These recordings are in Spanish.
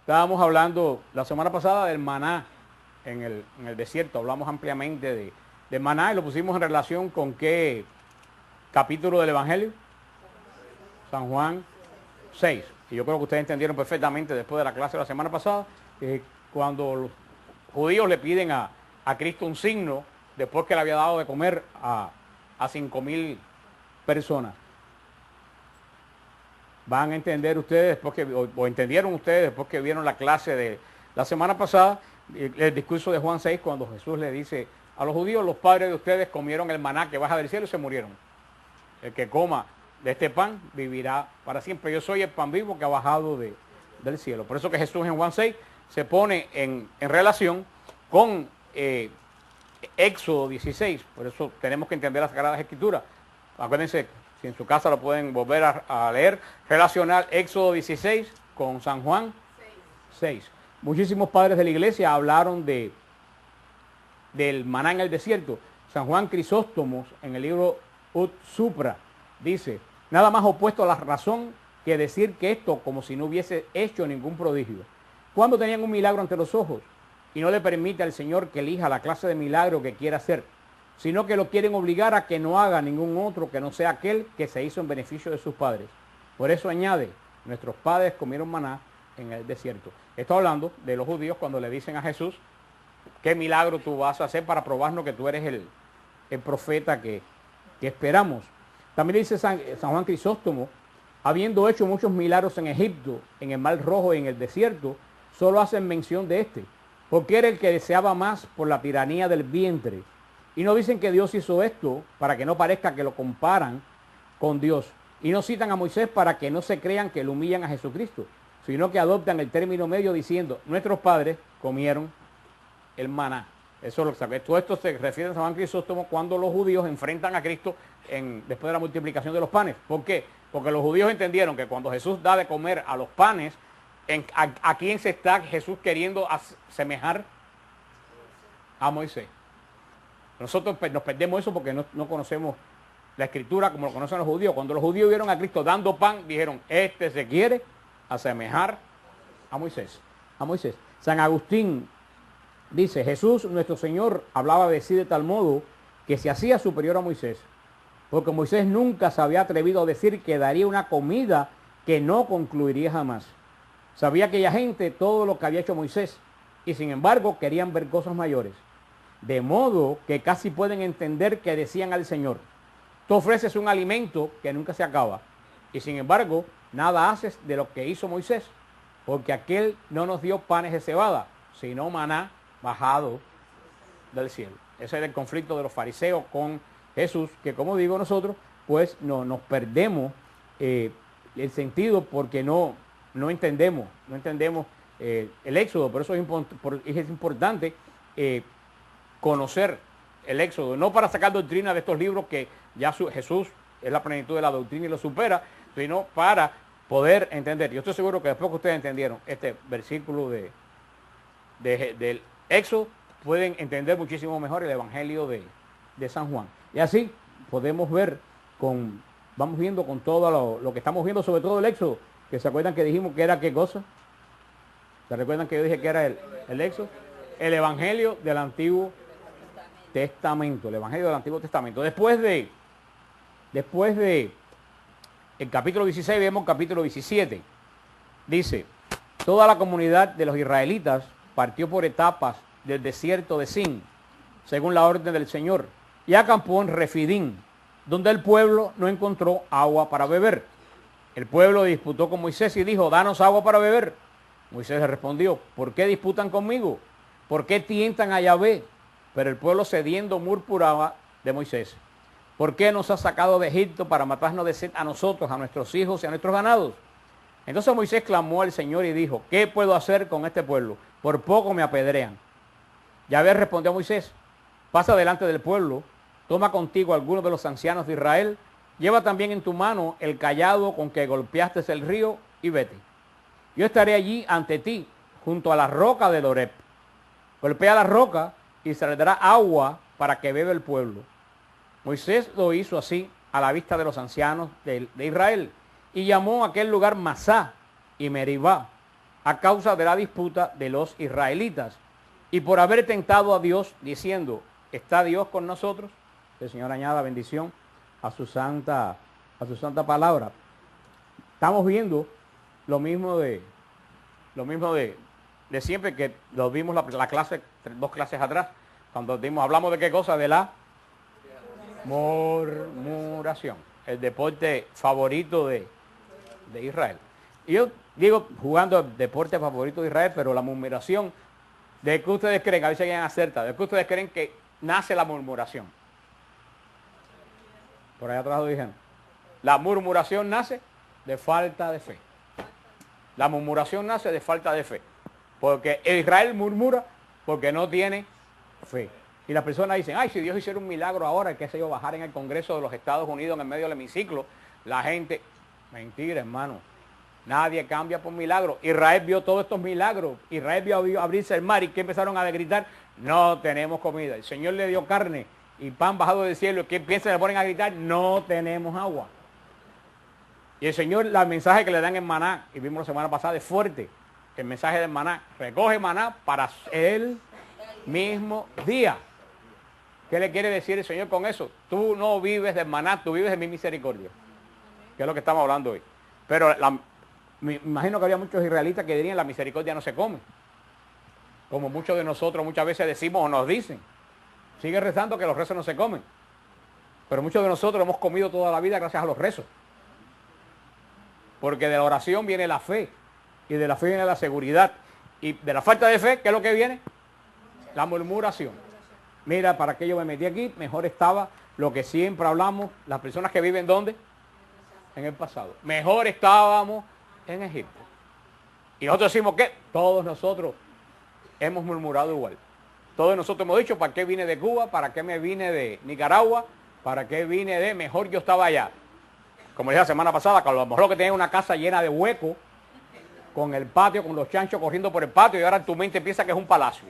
Estábamos hablando la semana pasada del maná en el desierto, hablamos ampliamente de maná y lo pusimos en relación con qué capítulo del Evangelio, San Juan 6. Y yo creo que ustedes entendieron perfectamente después de la clase de la semana pasada, cuando los judíos le piden a Cristo un signo después que le había dado de comer a 5.000 personas. Van a entender ustedes, después que, o entendieron ustedes después que vieron la clase de la semana pasada, el discurso de Juan 6, cuando Jesús le dice a los judíos: los padres de ustedes comieron el maná que baja del cielo y se murieron. El que coma de este pan vivirá para siempre. Yo soy el pan vivo que ha bajado del cielo. Por eso que Jesús en Juan 6 se pone en relación con Éxodo 16. Por eso tenemos que entender las Sagradas Escrituras. Acuérdense, si en su casa lo pueden volver a leer, relacionar Éxodo 16 con San Juan 6. Muchísimos padres de la iglesia hablaron del maná en el desierto. San Juan Crisóstomo, en el libro Ut Supra, dice: nada más opuesto a la razón que decir que esto como si no hubiese hecho ningún prodigio. Cuando tenían un milagro ante los ojos y no le permite al Señor que elija la clase de milagro que quiera hacer, sino que lo quieren obligar a que no haga ningún otro que no sea aquel que se hizo en beneficio de sus padres. Por eso añade: nuestros padres comieron maná en el desierto. Está hablando de los judíos cuando le dicen a Jesús: ¿qué milagro tú vas a hacer para probarnos que tú eres el profeta que esperamos? También dice San Juan Crisóstomo: habiendo hecho muchos milagros en Egipto, en el Mar Rojo y en el desierto, solo hacen mención de este, porque era el que deseaba más por la tiranía del vientre. Y no dicen que Dios hizo esto para que no parezca que lo comparan con Dios. Y no citan a Moisés para que no se crean que lo humillan a Jesucristo, sino que adoptan el término medio diciendo: nuestros padres comieron el maná. Eso es lo que sabe. Todo esto se refiere a San Juan Crisóstomo cuando los judíos enfrentan a Cristo después de la multiplicación de los panes. ¿Por qué? Porque los judíos entendieron que cuando Jesús da de comer a los panes, ¿a quién se está Jesús queriendo asemejar? A Moisés. Nosotros nos perdemos eso porque no conocemos la Escritura como lo conocen los judíos. Cuando los judíos vieron a Cristo dando pan, dijeron: este se quiere asemejar a Moisés. A Moisés. San Agustín dice: Jesús nuestro Señor hablaba de sí de tal modo que se hacía superior a Moisés, porque Moisés nunca se había atrevido a decir que daría una comida que no concluiría jamás. Sabía aquella gente todo lo que había hecho Moisés, y sin embargo querían ver cosas mayores. De modo que casi pueden entender que decían al Señor: tú ofreces un alimento que nunca se acaba, y sin embargo nada haces de lo que hizo Moisés, porque aquel no nos dio panes de cebada, sino maná bajado del cielo. Ese era el conflicto de los fariseos con Jesús, que, como digo, nosotros pues nos perdemos el sentido porque no entendemos el Éxodo. Por eso es importante conocer el Éxodo, no para sacar doctrina de estos libros que ya Jesús es la plenitud de la doctrina y lo supera, sino para poder entender. Yo estoy seguro que después que ustedes entendieron este versículo del Éxodo, pueden entender muchísimo mejor el Evangelio de San Juan. Y así podemos ver, vamos viendo con todo lo que estamos viendo, sobre todo el Éxodo, que se acuerdan que dijimos que era qué cosa. ¿Se recuerdan que yo dije que era el Éxodo? El Evangelio del Antiguo Testamento, el Evangelio del Antiguo Testamento. Después de el capítulo 16, vemos el capítulo 17. Dice: toda la comunidad de los israelitas partió por etapas del desierto de Sin, según la orden del Señor, y acampó en Refidín, donde el pueblo no encontró agua para beber. El pueblo disputó con Moisés y dijo: danos agua para beber. Moisés le respondió: ¿por qué disputan conmigo? ¿Por qué tientan a Yahvé? Pero el pueblo cediendo murmuraba de Moisés: ¿por qué nos has sacado de Egipto para matarnos de sed a nosotros, a nuestros hijos y a nuestros ganados? Entonces Moisés clamó al Señor y dijo: ¿qué puedo hacer con este pueblo? Por poco me apedrean. Yahvé respondió a Moisés: pasa delante del pueblo, toma contigo a algunos de los ancianos de Israel, lleva también en tu mano el cayado con que golpeaste el río y vete. Yo estaré allí ante ti, junto a la roca de Horeb. Golpea la roca y saldrá agua para que beba el pueblo. Moisés lo hizo así a la vista de los ancianos de Israel, y llamó a aquel lugar Masá y Meribá, a causa de la disputa de los israelitas y por haber tentado a Dios diciendo, ¿está Dios con nosotros? El Señor añada bendición a su santa palabra. Estamos viendo lo mismo de siempre, que lo vimos la clase, 2 clases atrás, cuando hablamos de qué cosa, de la murmuración, el deporte favorito de Israel. Y yo digo, jugando el deporte favorito de Israel, pero la murmuración, ¿de qué ustedes creen? A veces alguien acerta, ¿de qué ustedes creen que nace la murmuración? Por allá atrás lo dijeron. La murmuración nace de falta de fe. La murmuración nace de falta de fe. Porque Israel murmura porque no tiene fe. Y las personas dicen, ay, si Dios hiciera un milagro ahora, qué sé yo, bajar en el Congreso de los Estados Unidos en el medio del hemiciclo, la gente, mentira, hermano. Nadie cambia por milagro. Israel vio todos estos milagros. Israel vio abrirse el mar y que empezaron a gritar, no tenemos comida. El Señor le dio carne y pan bajado del cielo. ¿Qué piensan? Le ponen a gritar, no tenemos agua. Y el Señor, el mensaje que le dan en Maná, y vimos la semana pasada, es fuerte. El mensaje del Maná, recoge maná para el mismo día. ¿Qué le quiere decir el Señor con eso? Tú no vives del maná, tú vives de mi misericordia. Que es lo que estamos hablando hoy. Pero me imagino que había muchos israelitas que dirían, la misericordia no se come. Como muchos de nosotros muchas veces decimos o nos dicen. Sigue rezando que los rezos no se comen. Pero muchos de nosotros hemos comido toda la vida gracias a los rezos. Porque de la oración viene la fe. Y de la fe viene la seguridad. Y de la falta de fe, ¿qué es lo que viene? La murmuración. Mira, ¿para qué yo me metí aquí? Mejor estaba lo que siempre hablamos, las personas que viven ¿dónde? En el pasado. Mejor estábamos en Egipto. Y nosotros decimos que todos nosotros hemos murmurado igual. Todos nosotros hemos dicho, ¿para qué vine de Cuba? ¿Para qué me vine de Nicaragua? ¿Para qué vine de mejor yo estaba allá? Como dije la semana pasada, que a lo mejor lo que tenía una casa llena de huecos, con el patio, con los chanchos corriendo por el patio, y ahora tu mente piensa que es un palacio.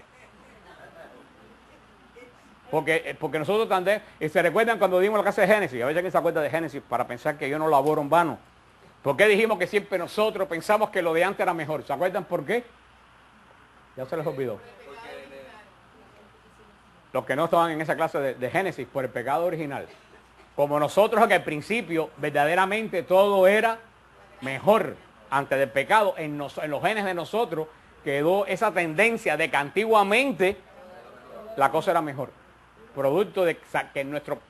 Porque nosotros también, y se recuerdan cuando dimos la clase de Génesis, a veces alguien se acuerda de Génesis para pensar que yo no laboro en vano. ¿Por qué dijimos que siempre nosotros pensamos que lo de antes era mejor? ¿Se acuerdan por qué? Ya se les olvidó. Los que no estaban en esa clase de Génesis, por el pecado original. Como nosotros que al principio verdaderamente todo era mejor antes del pecado, en los genes de nosotros quedó esa tendencia de que antiguamente la cosa era mejor. Producto de que nuestro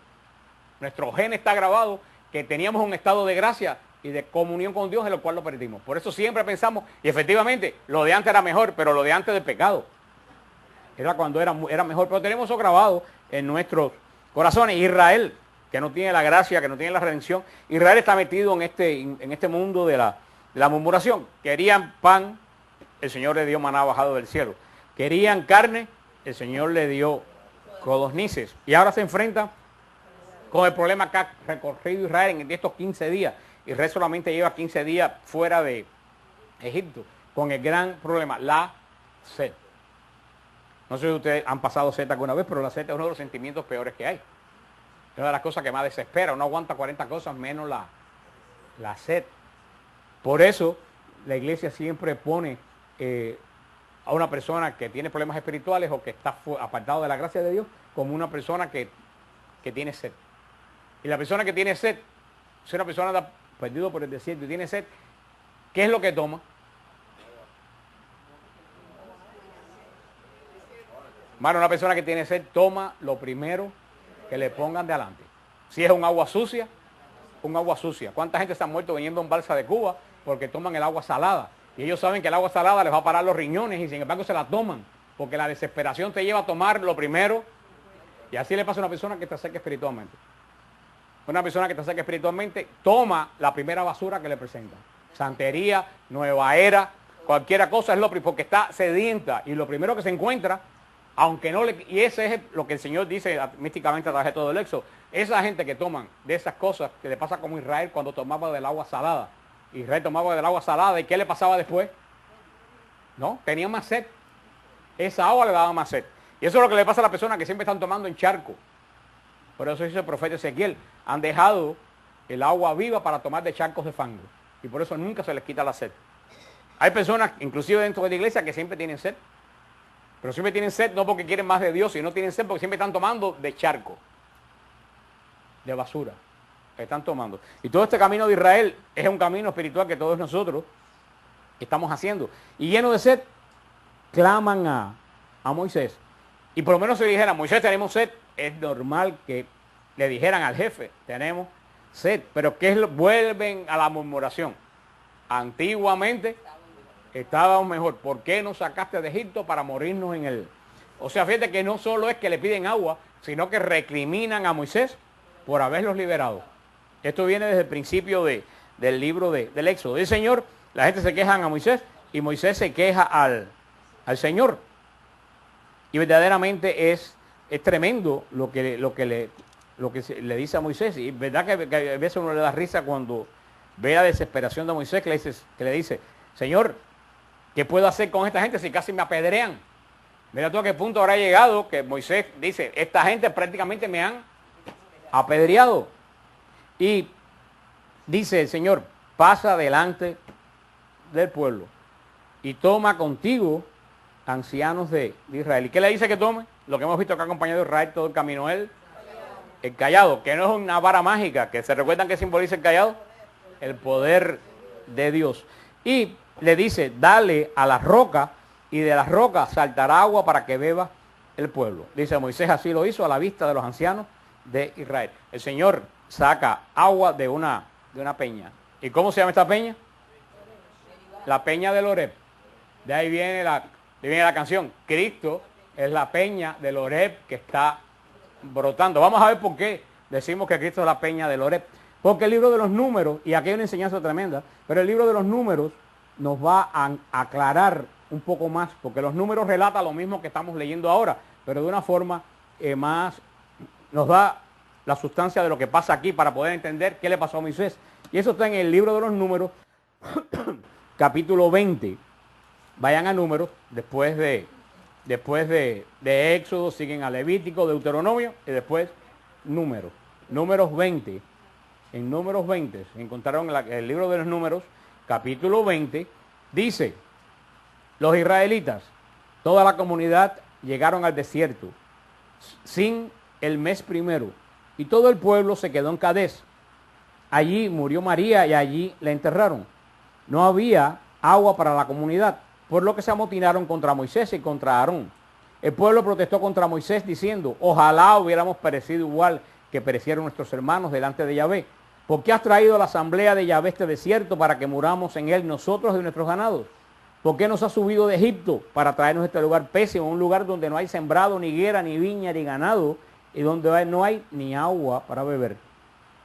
gen está grabado, que teníamos un estado de gracia y de comunión con Dios en lo cual lo perdimos. Por eso siempre pensamos, y efectivamente, lo de antes era mejor, pero lo de antes del pecado era cuando era mejor. Pero tenemos eso grabado en nuestros corazones. Israel, que no tiene la gracia, que no tiene la redención, Israel está metido en este mundo de la murmuración. Querían pan, el Señor le dio maná bajado del cielo. Querían carne, el Señor le dio codornices. Y ahora se enfrenta con el problema que ha recorrido Israel en estos 15 días. Israel solamente lleva 15 días fuera de Egipto, con el gran problema, la sed. No sé si ustedes han pasado sed alguna vez, pero la sed es uno de los sentimientos peores que hay. Es una de las cosas que más desespera. Uno aguanta 40 cosas menos la sed. Por eso la iglesia siempre pone a una persona que tiene problemas espirituales o que está apartado de la gracia de Dios como una persona que tiene sed. Y la persona que tiene sed, si una persona anda perdido por el desierto y tiene sed, ¿qué es lo que toma? Bueno, una persona que tiene sed toma lo primero que le pongan de adelante. Si es un agua sucia, un agua sucia. ¿Cuánta gente se ha muerto viniendo en balsa de Cuba porque toman el agua salada? Y ellos saben que el agua salada les va a parar los riñones y sin embargo se la toman. Porque la desesperación te lleva a tomar lo primero. Y así le pasa a una persona que está seca espiritualmente. Una persona que está seca espiritualmente toma la primera basura que le presentan. Santería, nueva era, cualquier cosa es lo primero, porque está sedienta. Y lo primero que se encuentra, aunque no le... Y ese es lo que el Señor dice místicamente a través de todo el Éxodo. Esa gente que toman de esas cosas, que le pasa como Israel cuando tomaba del agua salada. Israel tomaba del agua salada, ¿y qué le pasaba después? No, tenía más sed. Esa agua le daba más sed. Y eso es lo que le pasa a las personas que siempre están tomando en charco. Por eso dice el profeta Ezequiel, han dejado el agua viva para tomar de charcos de fango. Y por eso nunca se les quita la sed. Hay personas, inclusive dentro de la iglesia, que siempre tienen sed. Pero siempre tienen sed no porque quieren más de Dios, sino tienen sed porque siempre están tomando de charco, de basura. Están tomando. Y todo este camino de Israel es un camino espiritual que todos nosotros estamos haciendo. Y lleno de sed, claman a Moisés. Y por lo menos si le dijeran, Moisés, tenemos sed, es normal que le dijeran al jefe, tenemos sed. Pero ¿qué es lo? Vuelven a la murmuración. Antiguamente estábamos mejor. ¿Por qué nos sacaste de Egipto para morirnos en él? O sea, fíjate que no solo es que le piden agua, sino que recriminan a Moisés por haberlos liberado. Esto viene desde el principio del libro del Éxodo. El Señor, la gente se queja a Moisés y Moisés se queja al Señor. Y verdaderamente es tremendo lo que le dice a Moisés. Y verdad que a veces uno le da risa cuando ve la desesperación de Moisés, que le dice, Señor, ¿qué puedo hacer con esta gente si casi me apedrean? Mira tú a qué punto habrá llegado que Moisés dice, esta gente prácticamente me han apedreado. Y dice el Señor, pasa delante del pueblo y toma contigo ancianos de Israel. ¿Y qué le dice que tome? Lo que hemos visto que ha acompañado a Israel todo el camino, el cayado, que no es una vara mágica, que se recuerdan que simboliza el cayado, el poder de Dios. Y le dice, dale a la roca y de la roca saltará agua para que beba el pueblo. Dice Moisés, así lo hizo a la vista de los ancianos de Israel. El Señor saca agua de una peña. ¿Y cómo se llama esta peña? La peña del Horeb. De ahí viene la canción. Cristo es la peña del Horeb que está brotando. Vamos a ver por qué decimos que Cristo es la peña del Horeb. Porque el libro de los números, y aquí hay una enseñanza tremenda, pero el libro de los números nos va a aclarar un poco más, porque los números relatan lo mismo que estamos leyendo ahora, pero de una forma más, nos da la sustancia de lo que pasa aquí para poder entender qué le pasó a Moisés. Y eso está en el libro de los números, capítulo 20. Vayan a números, después de Éxodo, siguen a Levítico, Deuteronomio, y después números. Números 20. En números 20, se encontraron el libro de los números, capítulo 20, dice, los israelitas, toda la comunidad llegaron al desierto, sin el mes primero, y todo el pueblo se quedó en Cadés. Allí murió María y allí la enterraron. No había agua para la comunidad, por lo que se amotinaron contra Moisés y contra Aarón. El pueblo protestó contra Moisés diciendo, ojalá hubiéramos perecido igual que perecieron nuestros hermanos delante de Yahvé. ¿Por qué has traído a la asamblea de Yahvé este desierto para que muramos en él nosotros y nuestros ganados? ¿Por qué nos has subido de Egipto para traernos a este lugar pésimo, un lugar donde no hay sembrado, ni higuera, ni viña, ni ganado, y donde no hay ni agua para beber?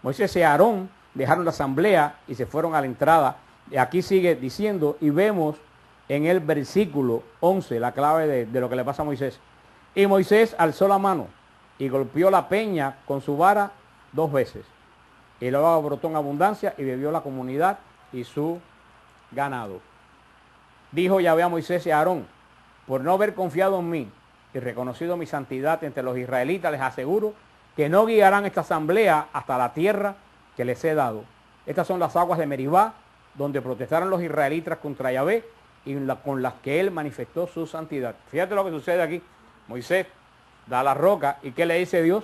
Moisés y Aarón dejaron la asamblea y se fueron a la entrada. Y aquí sigue diciendo, y vemos en el versículo 11 la clave de lo que le pasa a Moisés. Y Moisés alzó la mano y golpeó la peña con su vara 2 veces. Y el agua brotó en abundancia y bebió la comunidad y su ganado. Dijo Yahvé a Moisés y a Aarón, por no haber confiado en mí y reconocido mi santidad entre los israelitas, les aseguro que no guiarán esta asamblea hasta la tierra que les he dado. Estas son las aguas de Meribá, donde protestaron los israelitas contra Yahvé y con las que él manifestó su santidad. Fíjate lo que sucede aquí. Moisés da la roca y ¿qué le dice Dios?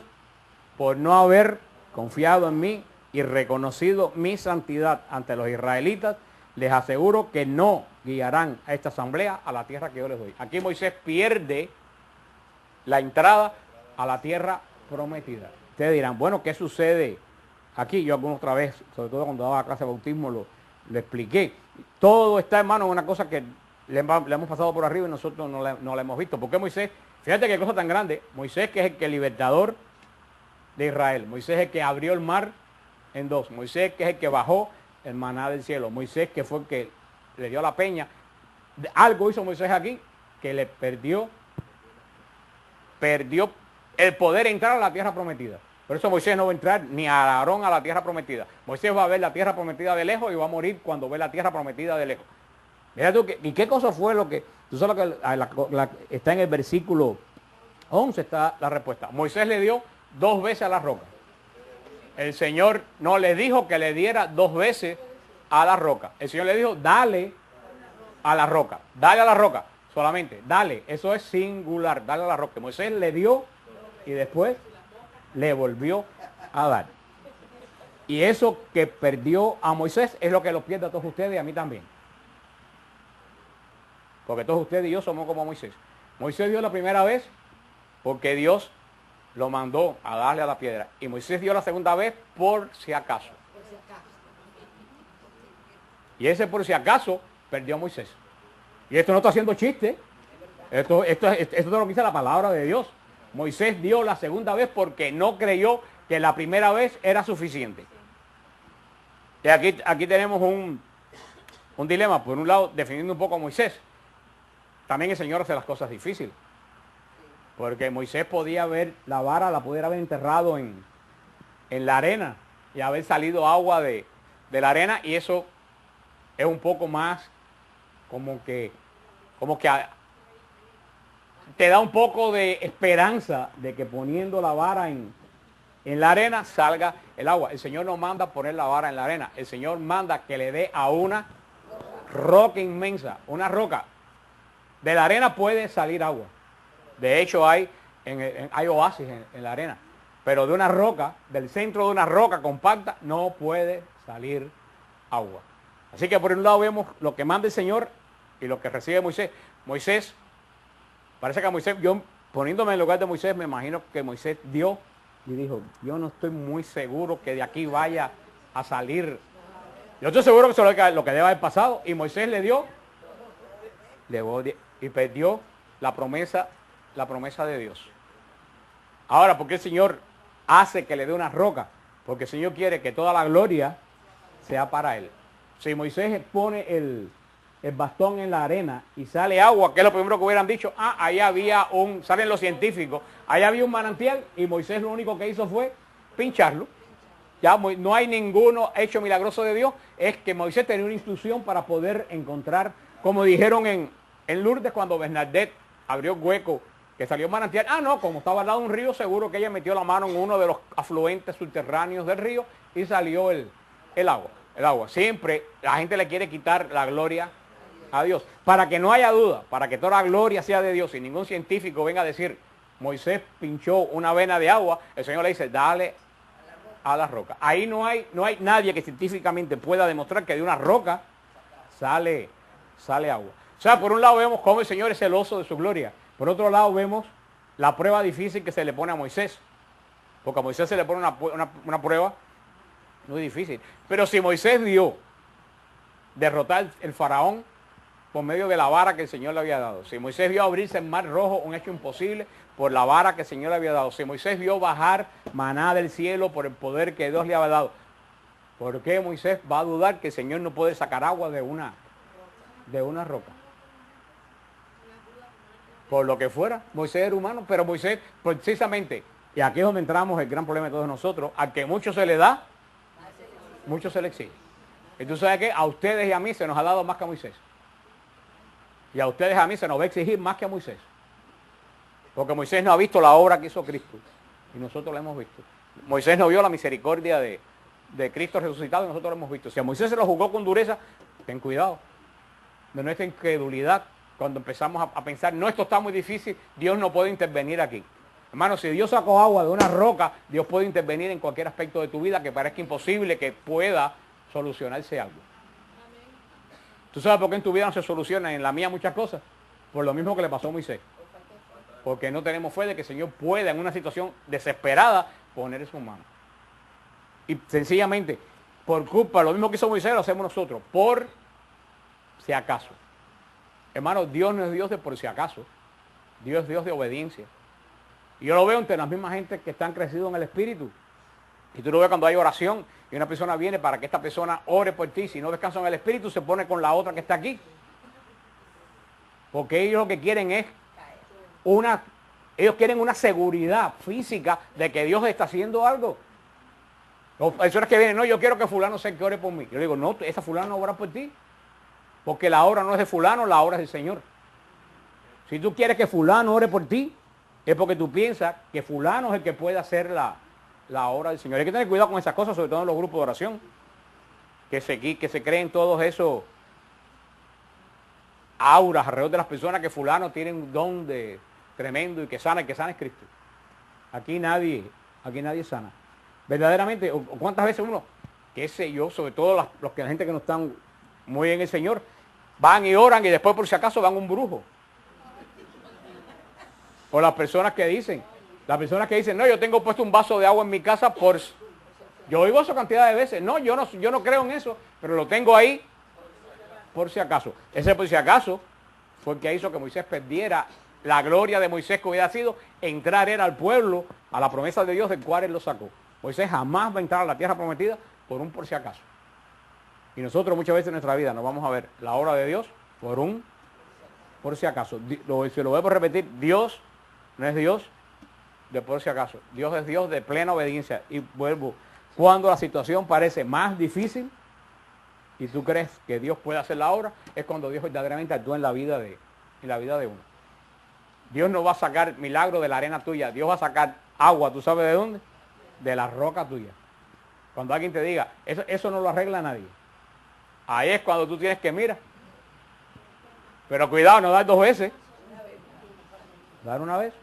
Por no haber confiado en mí y reconocido mi santidad ante los israelitas, les aseguro que no guiarán a esta asamblea a la tierra que yo les doy. Aquí Moisés pierde la entrada a la tierra prometida. Ustedes dirán, bueno, ¿qué sucede aquí? Yo alguna otra vez, sobre todo cuando daba clase de bautismo, lo expliqué. Todo está, hermano, en una cosa que le hemos pasado por arriba y nosotros no la hemos visto. ¿Por qué Moisés? Fíjate qué cosa tan grande. Moisés, que es el libertador de Israel. Moisés es el que abrió el mar en 2. Moisés, que es el que bajó el maná del cielo. Moisés, que fue el que le dio la peña. Algo hizo Moisés aquí que le perdió el poder entrar a la tierra prometida. Por eso Moisés no va a entrar ni a Aarón a la tierra prometida. Moisés va a ver la tierra prometida de lejos y va a morir cuando ve la tierra prometida de lejos. Mira tú, ¿y qué cosa fue lo que? Tú sabes que está en el versículo 11, está la respuesta. Moisés le dio 2 veces a la roca. El Señor no le dijo que le diera 2 veces a la roca. El Señor le dijo, dale a la roca. Dale a la roca, solamente, dale. Eso es singular, dale a la roca. Moisés le dio y después le volvió a dar. Y eso que perdió a Moisés es lo que lo pierde a todos ustedes y a mí también. Porque todos ustedes y yo somos como Moisés. Moisés dio la primera vez porque Dios lo mandó a darle a la piedra. Y Moisés dio la segunda vez por si acaso. Y ese por si acaso perdió a Moisés. Y esto no está haciendo chiste. Esto es lo que dice la palabra de Dios. Moisés dio la segunda vez porque no creyó que la primera vez era suficiente. Y aquí tenemos un dilema. Por un lado, definiendo un poco a Moisés. También el Señor hace las cosas difíciles. Porque Moisés podía haber, la vara la pudiera haber enterrado en la arena y haber salido agua de la arena, y eso es un poco más como que te da un poco de esperanza de que poniendo la vara en la arena salga el agua. El Señor no manda poner la vara en la arena, el Señor manda que le dé a una roca inmensa, una roca. De la arena puede salir agua. De hecho hay oasis en la arena. Pero de una roca, del centro de una roca compacta, no puede salir agua. Así que por un lado vemos lo que manda el Señor y lo que recibe Moisés. Moisés, parece que a Moisés, yo poniéndome en el lugar de Moisés, me imagino que Moisés dio y dijo, yo no estoy muy seguro que de aquí vaya a salir. Yo estoy seguro que eso es lo que debe haber pasado. Y Moisés le dio y perdió la promesa de Dios. Ahora, ¿por qué el Señor hace que le dé una roca? Porque el Señor quiere que toda la gloria sea para Él. Si Moisés pone el bastón en la arena y sale agua, que es lo primero que hubieran dicho, ahí había salen los científicos, ahí había un manantial, y Moisés lo único que hizo fue pincharlo. Ya no hay ninguno hecho milagroso de Dios, es que Moisés tenía una instrucción para poder encontrar, como dijeron en Lourdes cuando Bernadette abrió hueco, que salió manantial. No, como estaba al lado de un río, seguro que ella metió la mano en uno de los afluentes subterráneos del río y salió el agua. El agua. Siempre la gente le quiere quitar la gloria a Dios. Para que no haya duda, para que toda la gloria sea de Dios y ningún científico venga a decir, Moisés pinchó una vena de agua, el Señor le dice, dale a la roca. Ahí no hay nadie que científicamente pueda demostrar que de una roca sale agua. O sea, por un lado vemos cómo el Señor es celoso de su gloria. Por otro lado vemos la prueba difícil que se le pone a Moisés. Porque a Moisés se le pone una prueba muy difícil. Pero si Moisés vio derrotar el faraón por medio de la vara que el Señor le había dado. Si Moisés vio abrirse el mar rojo, un hecho imposible, por la vara que el Señor le había dado. Si Moisés vio bajar maná del cielo por el poder que Dios le había dado. ¿Por qué Moisés va a dudar que el Señor no puede sacar agua de una roca? Por lo que fuera, Moisés era humano, pero Moisés precisamente, y aquí es donde entramos el gran problema de todos nosotros, al que mucho se le da, mucho se le exige. Y tú sabes que a ustedes y a mí se nos ha dado más que a Moisés. Y a ustedes y a mí se nos va a exigir más que a Moisés. Porque Moisés no ha visto la obra que hizo Cristo. Y nosotros la hemos visto. Moisés no vio la misericordia de Cristo resucitado y nosotros lo hemos visto. Si a Moisés se lo juzgó con dureza, ten cuidado de nuestra incredulidad. Cuando empezamos a pensar, no, esto está muy difícil, Dios no puede intervenir aquí. Hermano, si Dios sacó agua de una roca, Dios puede intervenir en cualquier aspecto de tu vida que parezca imposible que pueda solucionarse algo. ¿Tú sabes por qué en tu vida no se soluciona, en la mía muchas cosas? Por lo mismo que le pasó a Moisés. Porque no tenemos fe de que el Señor pueda en una situación desesperada poner su mano. Y sencillamente, por culpa, lo mismo que hizo Moisés lo hacemos nosotros, por si acaso. Hermano, Dios no es Dios de por si acaso. Dios es Dios de obediencia. Y yo lo veo entre las mismas gente que están crecidos en el Espíritu. Y tú lo ves cuando hay oración y una persona viene para que esta persona ore por ti. Si no descansa en el Espíritu, se pone con la otra que está aquí. Porque ellos lo que quieren es ellos quieren una seguridad física de que Dios está haciendo algo. Las personas que vienen, no, yo quiero que fulano que ore por mí. Yo digo, no, esa fulano no ora por ti. Porque la obra no es de fulano, la obra es del Señor. Si tú quieres que fulano ore por ti, es porque tú piensas que fulano es el que puede hacer la obra del Señor. Hay que tener cuidado con esas cosas, sobre todo en los grupos de oración. Que se creen todos esos auras alrededor de las personas que fulano tiene un don de tremendo y que sana es Cristo. Aquí nadie sana. Verdaderamente, o cuántas veces uno, qué sé yo, sobre todo la gente que no están muy en el Señor, van y oran y después por si acaso van a un brujo. O las personas que dicen, no, yo tengo puesto un vaso de agua en mi casa por... Yo oigo eso cantidad de veces. No, yo no creo en eso, pero lo tengo ahí por si acaso. Ese por si acaso fue el que hizo que Moisés perdiera la gloria de Moisés, que hubiera sido entrar él al pueblo, a la promesa de Dios del cual él lo sacó. Moisés jamás va a entrar a la tierra prometida por un por si acaso. Y nosotros muchas veces en nuestra vida nos vamos a ver la obra de Dios por un por si acaso. Se lo vuelvo a repetir, Dios no es Dios de por si acaso. Dios es Dios de plena obediencia. Y vuelvo, cuando la situación parece más difícil y tú crees que Dios puede hacer la obra, es cuando Dios verdaderamente actúa en la vida de uno. Dios no va a sacar milagro de la arena tuya. Dios va a sacar agua, ¿tú sabes de dónde? De la roca tuya. Cuando alguien te diga, eso no lo arregla nadie. Ahí es cuando tú tienes que mirar. Pero cuidado, no dar 2 veces. Dar una vez.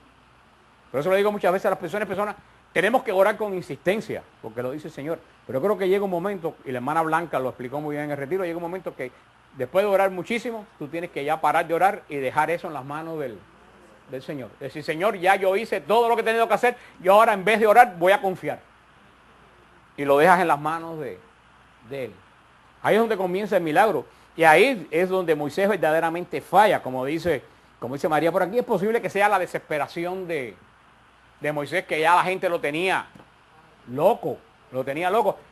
Por eso le digo muchas veces a las personas, tenemos que orar con insistencia, porque lo dice el Señor. Pero creo que llega un momento, y la hermana Blanca lo explicó muy bien en el retiro, llega un momento que después de orar muchísimo, tú tienes que ya parar de orar y dejar eso en las manos del Señor. Es decir, Señor, ya yo hice todo lo que he tenido que hacer, yo ahora en vez de orar voy a confiar. Y lo dejas en las manos de Él. Ahí es donde comienza el milagro. Y ahí es donde Moisés verdaderamente falla, como dice María por aquí. Es posible que sea la desesperación de Moisés, que ya la gente lo tenía loco.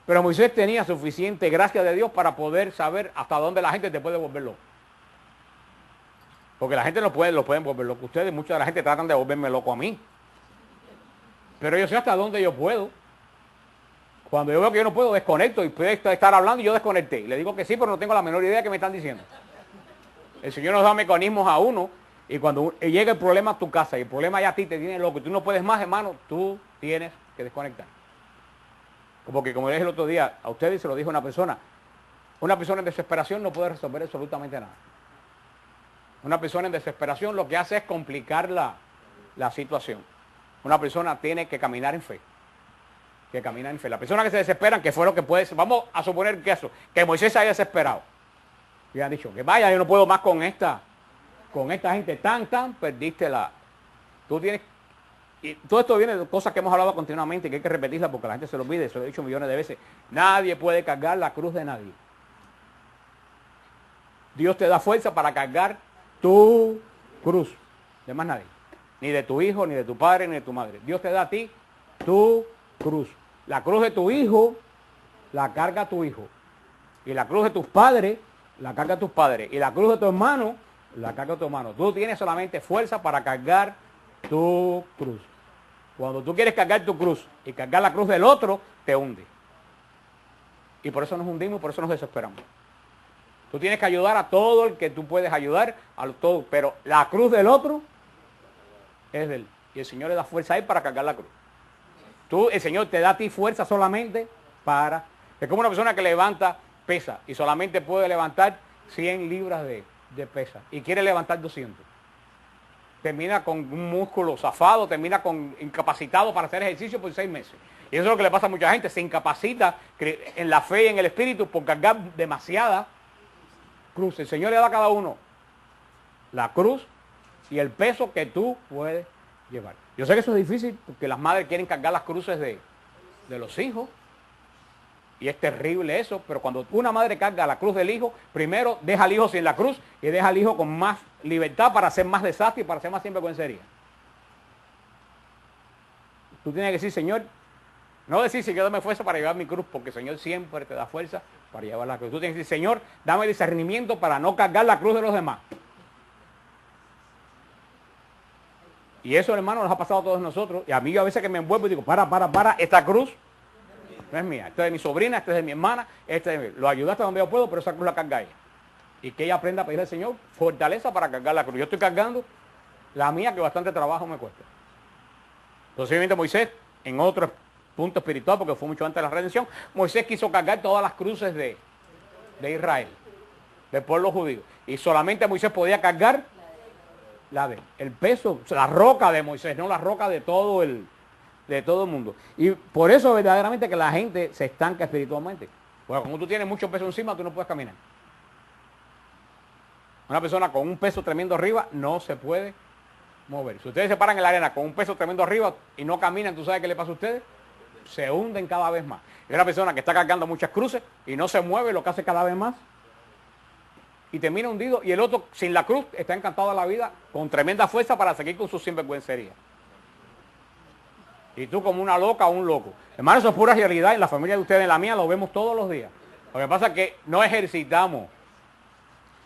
Pero Moisés tenía suficiente gracia de Dios para poder saber hasta dónde la gente te puede volver loco. Porque la gente lo pueden volver loco. Ustedes, mucha de la gente tratan de volverme loco a mí. Pero yo sé hasta dónde yo puedo. Cuando yo veo que yo no puedo, desconecto y puede estar hablando y yo desconecté. Y le digo que sí, pero no tengo la menor idea de qué me están diciendo. El Señor nos da mecanismos a uno y cuando llega el problema a tu casa y el problema ya a ti te tiene loco y tú no puedes más, hermano, tú tienes que desconectar. Como le dije el otro día, a ustedes se lo dijo una persona en desesperación no puede resolver absolutamente nada. Una persona en desesperación lo que hace es complicar la situación. Una persona tiene que caminar en fe. La persona que se desesperan, que fue lo que puede ser, vamos a suponer que Moisés se haya desesperado. Y han dicho, que vaya, yo no puedo más con esta gente perdiste tú tienes, y todo esto viene de cosas que hemos hablado continuamente y que hay que repetirlas porque la gente se lo olvide, eso lo he dicho millones de veces. Nadie puede cargar la cruz de nadie. Dios te da fuerza para cargar tu cruz, de más nadie. Ni de tu hijo, ni de tu padre, ni de tu madre. Dios te da a ti tu cruz. La cruz de tu hijo la carga tu hijo. Y la cruz de tus padres la carga tus padres. Y la cruz de tu hermano la carga tu hermano. Tú tienes solamente fuerza para cargar tu cruz. Cuando tú quieres cargar tu cruz y cargar la cruz del otro, te hunde. Y por eso nos hundimos, por eso nos desesperamos. Tú tienes que ayudar a todo el que tú puedes ayudar, pero la cruz del otro es de él. Y el Señor le da fuerza a él para cargar la cruz. El Señor te da a ti fuerza solamente para... Es como una persona que levanta pesa y solamente puede levantar 100 libras de pesa y quiere levantar 200. Termina con un músculo zafado, termina incapacitado para hacer ejercicio por 6 meses. Y eso es lo que le pasa a mucha gente, se incapacita en la fe y en el espíritu por cargar demasiada cruz. El Señor le da a cada uno la cruz y el peso que tú puedes llevar. Yo sé que eso es difícil porque las madres quieren cargar las cruces de los hijos. Y es terrible eso, pero cuando una madre carga la cruz del hijo, primero deja al hijo sin la cruz y deja al hijo con más libertad para hacer más desastre y para hacer más sinvergüencería. Tú tienes que decir, Señor, no decir si yo dame fuerza para llevar mi cruz, porque el Señor siempre te da fuerza para llevar la cruz. Tú tienes que decir, Señor, dame discernimiento para no cargar la cruz de los demás. Y eso, hermano, nos ha pasado a todos nosotros. Y a mí a veces que me envuelvo y digo, para, esta cruz no es mía, esta es de mi sobrina, esta es de mi hermana, lo ayudo hasta donde yo puedo, pero esa cruz la carga ella. Y que ella aprenda a pedirle al Señor fortaleza para cargar la cruz. Yo estoy cargando la mía, que bastante trabajo me cuesta. Entonces, obviamente Moisés, en otro punto espiritual, porque fue mucho antes de la redención, Moisés quiso cargar todas las cruces de Israel. del pueblo judío. Y solamente Moisés podía cargar el peso, la roca de Moisés, no la roca de todo el mundo. Y por eso verdaderamente que la gente se estanca espiritualmente. Porque como tú tienes mucho peso encima, tú no puedes caminar. Una persona con un peso tremendo arriba no se puede mover. Si ustedes se paran en la arena con un peso tremendo arriba y no caminan, ¿tú sabes qué le pasa a ustedes? Se hunden cada vez más. Es una persona que está cargando muchas cruces y no se mueve, lo que hace cada vez más. Y termina hundido. Y el otro, sin la cruz, está encantado de la vida, con tremenda fuerza para seguir con su sinvergüencería. Y tú como una loca o un loco. Hermano, eso es pura realidad. En la familia de ustedes, en la mía, lo vemos todos los días. Lo que pasa es que no ejercitamos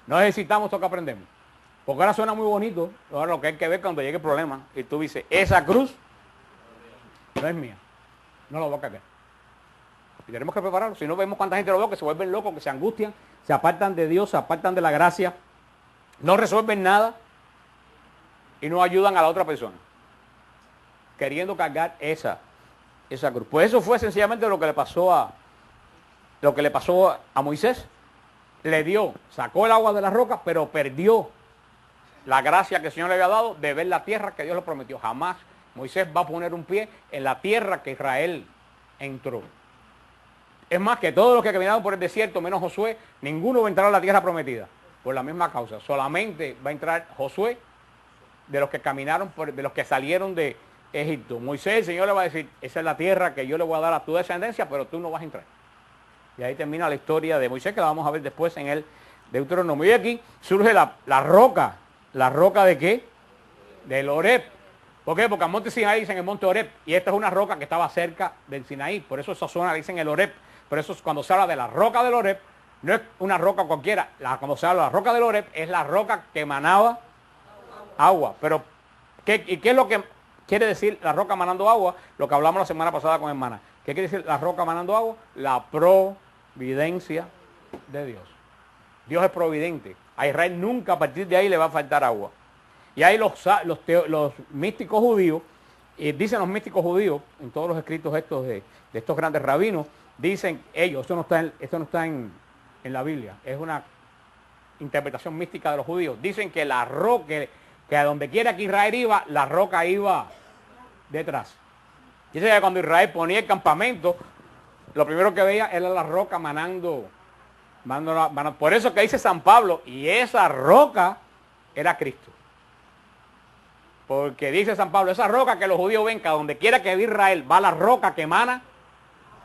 lo que aprendemos. Porque ahora suena muy bonito, ahora lo que hay que ver cuando llegue el problema. Y tú dices, esa cruz no es mía. No lo voy a cargar. Y tenemos que prepararlo. Si no, vemos cuánta gente lo ve, que se vuelven locos, que se angustian, se apartan de Dios, se apartan de la gracia, no resuelven nada y no ayudan a la otra persona, queriendo cargar esa cruz. Pues eso fue sencillamente lo que le pasó a Moisés. Sacó el agua de la roca, pero perdió la gracia que el Señor le había dado de ver la tierra que Dios le prometió. Jamás Moisés va a poner un pie en la tierra que Israel entró. Es más, que todos los que caminaron por el desierto, menos Josué, ninguno va a entrar a la tierra prometida. Por la misma causa. Solamente va a entrar Josué de los que caminaron, de los que salieron de Egipto. Moisés, el Señor le va a decir, esa es la tierra que yo le voy a dar a tu descendencia, pero tú no vas a entrar. Y ahí termina la historia de Moisés, que la vamos a ver después en el Deuteronomio. Y aquí surge la roca. ¿La roca de qué? Del Horeb. ¿Por qué? Porque al monte Sinaí dicen el monte Horeb. Y esta es una roca que estaba cerca del Sinaí. Por eso esa zona le dicen el Horeb. Por eso cuando se habla de la roca del Horeb, no es una roca cualquiera. Cuando se habla de la roca del Horeb, es la roca que emanaba agua. Pero, ¿qué es lo que quiere decir la roca manando agua? Lo que hablamos la semana pasada con hermana. ¿Qué quiere decir la roca manando agua? La providencia de Dios. Dios es providente. A Israel nunca a partir de ahí le va a faltar agua. Y ahí los místicos judíos, dicen los místicos judíos, en todos los escritos estos de estos grandes rabinos, dicen ellos, esto no está en la Biblia, es una interpretación mística de los judíos. Dicen que la roca, que a donde quiera que Israel iba, la roca iba detrás. Dice que cuando Israel ponía el campamento, lo primero que veía era la roca manando. Por eso que dice San Pablo, y esa roca era Cristo. Porque dice San Pablo, esa roca que los judíos ven, que a donde quiera que viva Israel, va la roca que emana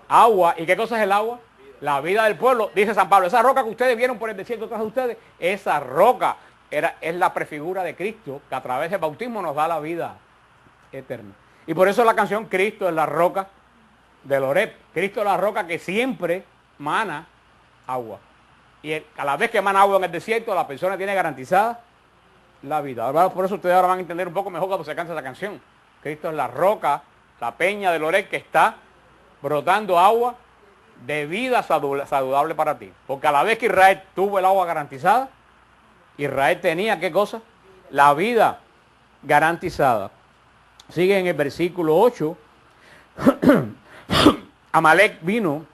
agua. ¿Y qué cosa es el agua? La vida del pueblo. Dice San Pablo, esa roca que ustedes vieron por el desierto tras de ustedes, esa roca es la prefigura de Cristo, que a través del bautismo nos da la vida eterna. Y por eso la canción Cristo es la roca del Horeb. Cristo es la roca que siempre mana agua. Y a la vez que emana agua en el desierto, la persona tiene garantizada la vida. Ahora, por eso ustedes ahora van a entender un poco mejor cuando se canta esa canción. Cristo es la roca, la peña del Horeb que está brotando agua de vida saludable para ti. Porque a la vez que Israel tuvo el agua garantizada, Israel tenía, ¿qué cosa? La vida garantizada. Sigue en el versículo 8. Amalek vino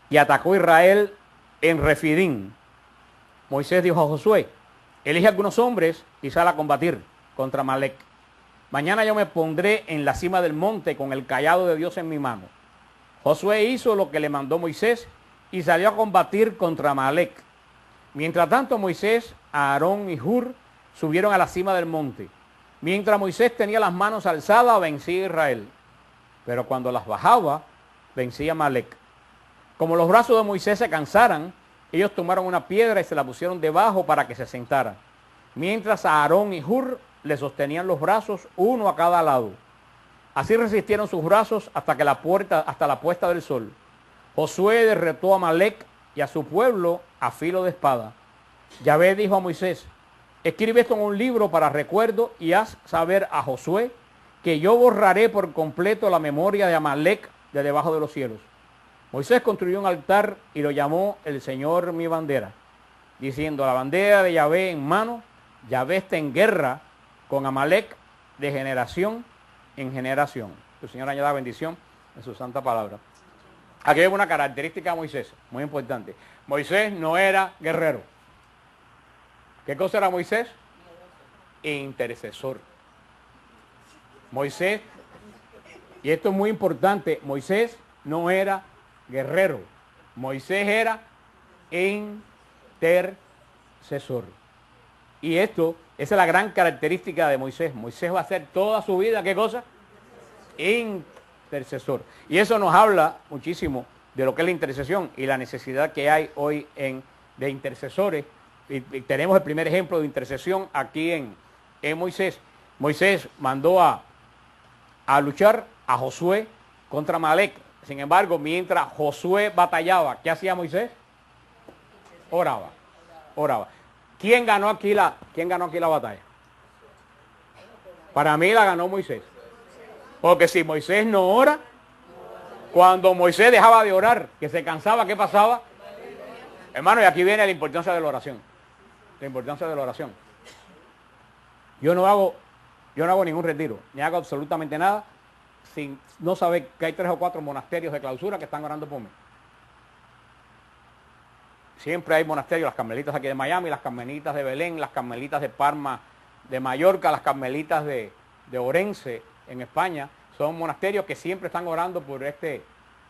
y atacó a Israel en Refidín. Moisés dijo a Josué, elige algunos hombres y sal a combatir contra Amalek. Mañana yo me pondré en la cima del monte con el cayado de Dios en mi mano. Josué hizo lo que le mandó Moisés y salió a combatir contra Amalek. Mientras tanto Moisés, Aarón y Hur subieron a la cima del monte. Mientras Moisés tenía las manos alzadas, vencía a Israel. Pero cuando las bajaba, vencía a Amalek. Como los brazos de Moisés se cansaran, ellos tomaron una piedra y se la pusieron debajo para que se sentara. Mientras Aarón y Hur le sostenían los brazos, uno a cada lado. Así resistieron sus brazos hasta la puesta del sol. Josué derrotó a Amalek y a su pueblo a filo de espada. Yahvé dijo a Moisés, escribe esto en un libro para recuerdo y haz saber a Josué que yo borraré por completo la memoria de Amalek de debajo de los cielos. Moisés construyó un altar y lo llamó el Señor mi bandera, diciendo, la bandera de Yahvé en mano, Yahvé está en guerra con Amalek de generación en generación. Que el Señor añada bendición en su santa palabra. Aquí hay una característica de Moisés, muy importante. Moisés no era guerrero. ¿Qué cosa era Moisés? Intercesor. Moisés, y esto es muy importante, Moisés no era guerrero. Moisés era intercesor. Y esa es la gran característica de Moisés. Moisés va a hacer toda su vida, ¿qué cosa? Intercesor. Y eso nos habla muchísimo de lo que es la intercesión y la necesidad que hay hoy de intercesores. Y tenemos el primer ejemplo de intercesión aquí en Moisés. Moisés mandó a luchar a Josué contra Amalec. Sin embargo, mientras Josué batallaba, ¿qué hacía Moisés? Oraba. ¿Quién ganó aquí la batalla? Para mí la ganó Moisés. Porque si Moisés no ora, cuando Moisés dejaba de orar, que se cansaba, ¿qué pasaba? Hermano, y aquí viene la importancia de la oración. La importancia de la oración. Yo no hago ningún retiro, ni hago absolutamente nada sin no saber que hay 3 o 4 monasterios de clausura que están orando por mí. Siempre hay monasterios, las carmelitas aquí de Miami, las carmelitas de Belén, las carmelitas de Parma, de Mallorca, las carmelitas de Orense en España. Son monasterios que siempre están orando por este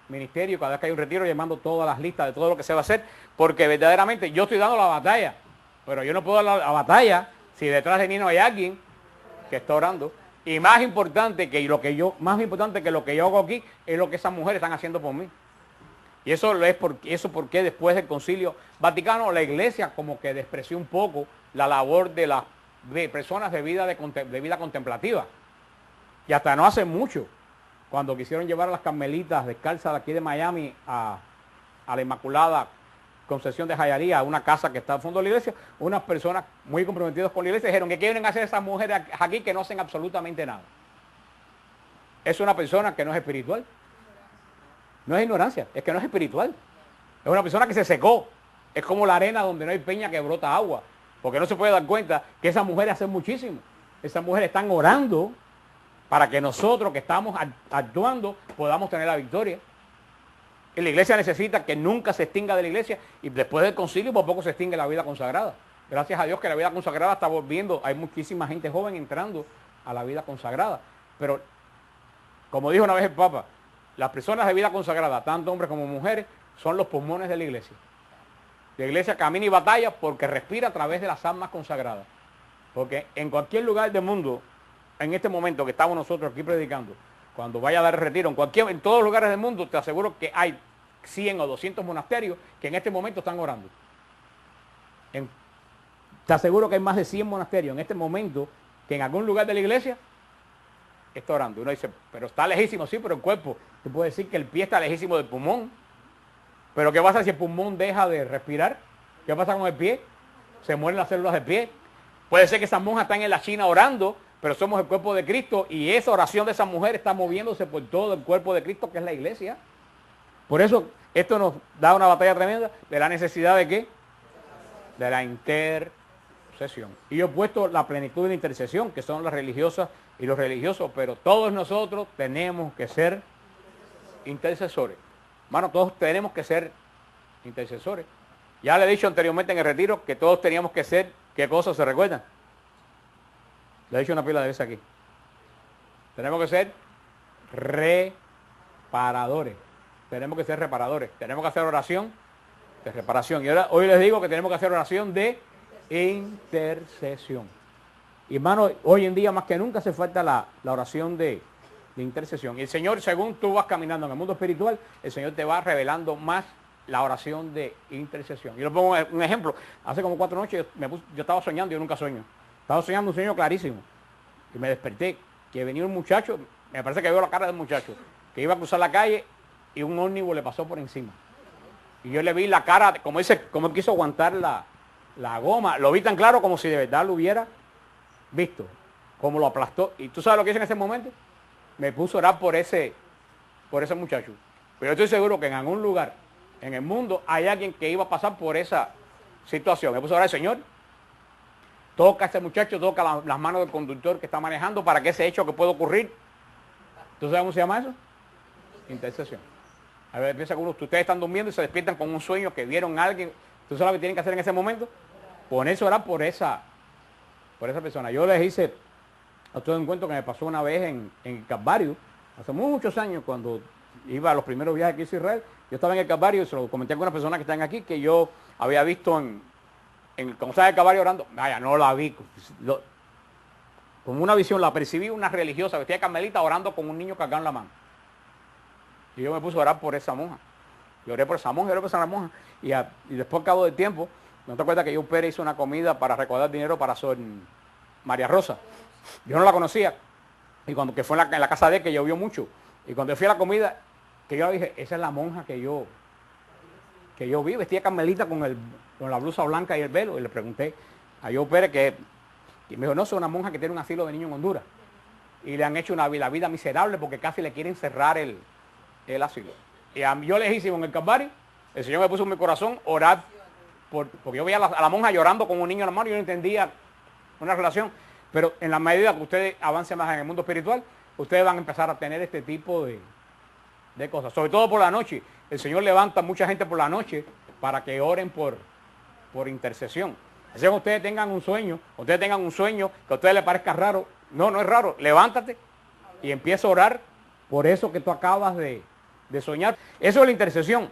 ministerio. Cada vez que hay un retiro, llamando todas las listas de todo lo que se va a hacer, porque verdaderamente yo estoy dando la batalla, pero yo no puedo dar la batalla si detrás de mí no hay alguien que está orando. Y más importante que lo que yo hago aquí es lo que esas mujeres están haciendo por mí. Y eso es porque después del Concilio Vaticano la Iglesia como que despreció un poco la labor de las personas de vida contemplativa. Y hasta no hace mucho, cuando quisieron llevar a las carmelitas descalzas de aquí de Miami a la Inmaculada Concepción de Jayalía, a una casa que está al fondo de la iglesia, unas personas muy comprometidas con la iglesia dijeron que quieren hacer esas mujeres aquí que no hacen absolutamente nada. Es una persona que no es espiritual. No es ignorancia, es que no es espiritual. Es una persona que se secó. Es como la arena donde no hay peña que brota agua. Porque no se puede dar cuenta que esas mujeres hacen muchísimo. Esas mujeres están orando para que nosotros que estamos actuando podamos tener la victoria. Y la iglesia necesita que nunca se extinga de la iglesia y después del concilio por poco se extingue la vida consagrada. Gracias a Dios que la vida consagrada está volviendo. Hay muchísima gente joven entrando a la vida consagrada. Pero, como dijo una vez el Papa, las personas de vida consagrada, tanto hombres como mujeres, son los pulmones de la iglesia. La iglesia camina y batalla porque respira a través de las almas consagradas. Porque en cualquier lugar del mundo, en este momento que estamos nosotros aquí predicando, cuando vaya a dar retiro, en todos los lugares del mundo, te aseguro que hay 100 o 200 monasterios que en este momento están orando. Te aseguro que hay más de 100 monasterios en este momento que en algún lugar de la iglesia está orando. Uno dice, pero está lejísimo, sí, pero el cuerpo, te puede decir que el pie está lejísimo del pulmón. Pero ¿qué pasa si el pulmón deja de respirar? ¿Qué pasa con el pie? Se mueren las células del pie. Puede ser que esas monjas están en la China orando, pero somos el cuerpo de Cristo y esa oración de esa mujer está moviéndose por todo el cuerpo de Cristo que es la iglesia. Por eso esto nos da una batalla tremenda de la necesidad de ¿qué? De la intercesión. Y yo he puesto la plenitud de la intercesión, que son las religiosas y los religiosos, pero todos nosotros tenemos que ser intercesores. Hermano, todos tenemos que ser intercesores. Ya le he dicho anteriormente en el retiro que todos teníamos que ser, ¿qué cosas se recuerdan? Le he dicho una pila de veces aquí. Tenemos que ser reparadores. Tenemos que ser reparadores. Tenemos que hacer oración de reparación. Y ahora, hoy les digo que tenemos que hacer oración de intercesión. Y hermano, hoy en día más que nunca hace falta la oración de intercesión. Y el Señor, según tú vas caminando en el mundo espiritual, el Señor te va revelando más la oración de intercesión. Yo le pongo un ejemplo. Hace como 4 noches yo estaba soñando, yo nunca sueño. Estaba soñando un sueño clarísimo. Y me desperté, que venía un muchacho, me parece que veo la cara del muchacho, que iba a cruzar la calle y un ómnibus le pasó por encima. Y yo le vi la cara, como él quiso aguantar la goma. Lo vi tan claro como si de verdad lo hubiera visto. Como lo aplastó. ¿Y tú sabes lo que hice en ese momento? Me puso a orar por ese muchacho. Pero yo estoy seguro que en algún lugar en el mundo hay alguien que iba a pasar por esa situación. Me puso a orar, Señor, toca a ese muchacho, toca las manos del conductor que está manejando para que ese hecho que pueda ocurrir. ¿Tú sabes cómo se llama eso? Intercesión. A ver, piensa que ustedes están durmiendo y se despiertan con un sueño que vieron a alguien. ¿Tú sabes lo que tienen que hacer en ese momento? ponerse a orar por esa persona. Yo les hice a todo un cuento que me pasó una vez en el Calvario, hace muchos años, cuando iba a los primeros viajes que hice a Israel. Yo estaba en el Calvario y se lo comenté con unas personas que están aquí, que yo había visto cuando estaba en el Calvario orando. Vaya, no la vi. Como una visión, la percibí una religiosa vestida de carmelita orando con un niño cargado en la mano. Y yo me puse a orar por esa monja. Yo oré por esa monja, oré por esa monja. Y después, al cabo del tiempo, ¿no te acuerdas que yo Pérez hizo una comida para recaudar dinero para Sor María Rosa? Yo no la conocía. Y cuando que fue en la casa de él, que llovió mucho. Y cuando fui a la comida, que yo le dije, esa es la monja que yo vi, vestida de carmelita con la blusa blanca y el velo. Y le pregunté a yo Pérez que me dijo, no, es una monja que tiene un asilo de niños en Honduras. Y le han hecho la vida miserable porque casi le quieren cerrar el asilo. Y yo lejísimo en el Calvario, el Señor me puso en mi corazón orar, porque yo veía a la monja llorando con un niño en la mano y yo no entendía una relación. Pero en la medida que ustedes avancen más en el mundo espiritual, ustedes van a empezar a tener este tipo de cosas. Sobre todo por la noche. El Señor levanta a mucha gente por la noche para que oren por intercesión. Así que ustedes tengan un sueño que a ustedes les parezca raro. No, no es raro. Levántate y empieza a orar por eso que tú acabas de soñar. Eso es la intercesión.